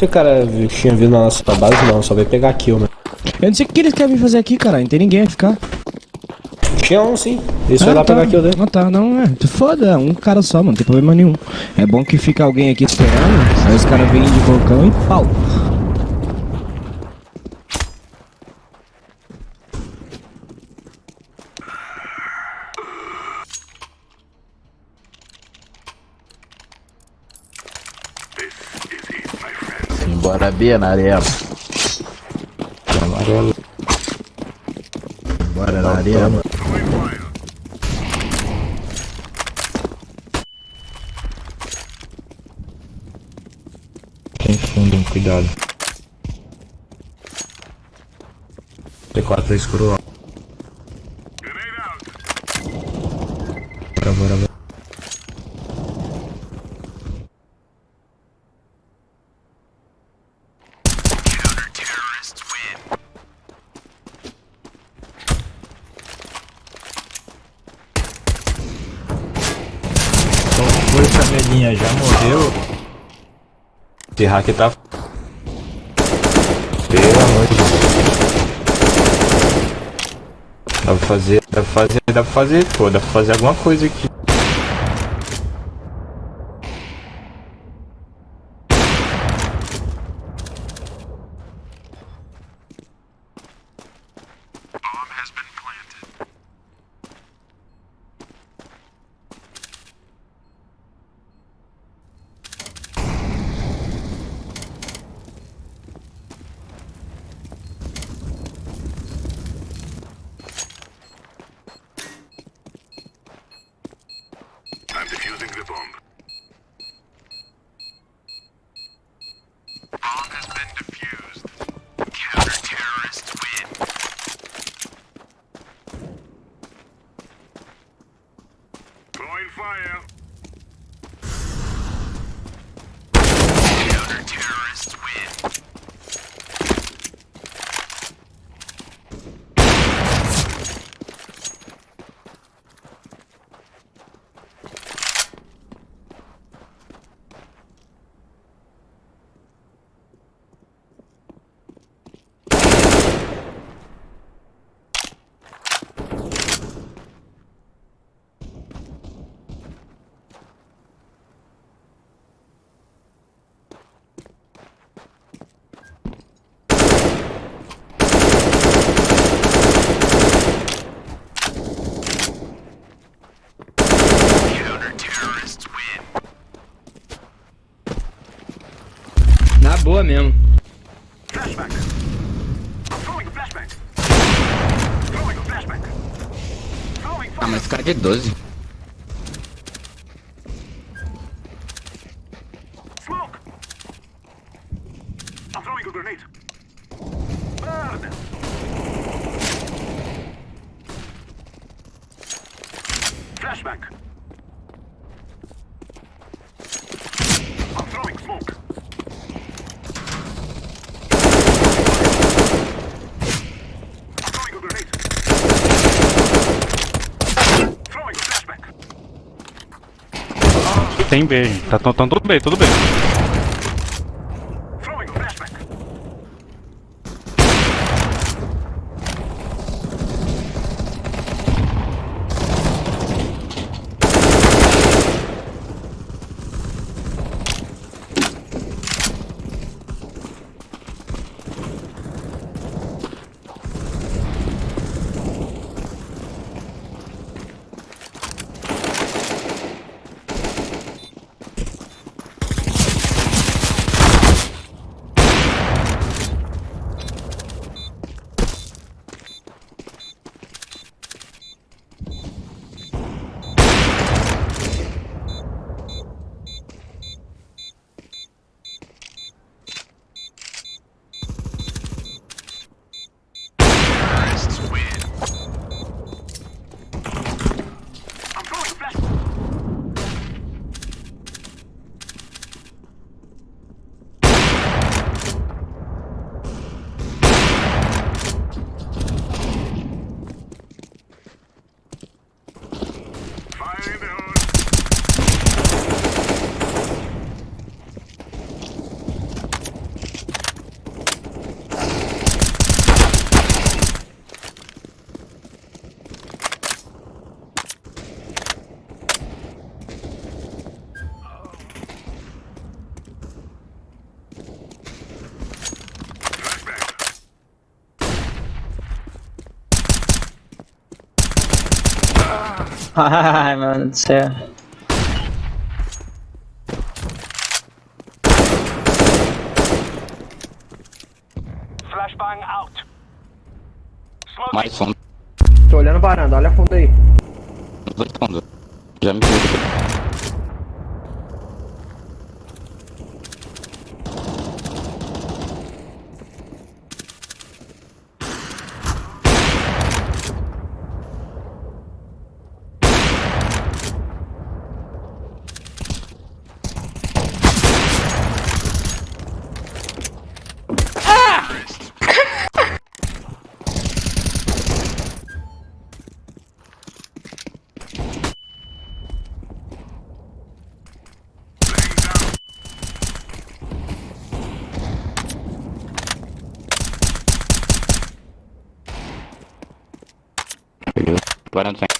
Esse cara tinha vindo na nossa base, não, só veio pegar kill, mano. Eu não sei o que eles querem fazer aqui, cara. Não tem ninguém a ficar. Tinha um, sim. Isso foi lá tá. pegar kill dele. Ah, tá. Não, foda. Um cara só, mano. Não tem problema nenhum. É bom que fica alguém aqui esperando. Aí os caras vêm de vulcão e pau. Bora B na arena. Amarelo. Bora na arena. Tem fundo, cuidado. T4 escuro. Bora. Foi camelinha, já morreu. Esse hack tá... Pelo amor de Deus. Dá pra fazer, pô, dá pra fazer alguma coisa aqui. Na boa mesmo. Ah, mas esse cara de 12. Tem B, gente. Tá tudo bem, tudo bem. Ai, mano do céu. Mais fundo. Tô olhando varanda, olha a fundo aí. Dois fundos. Já me viu. Beleza. Varanda sem.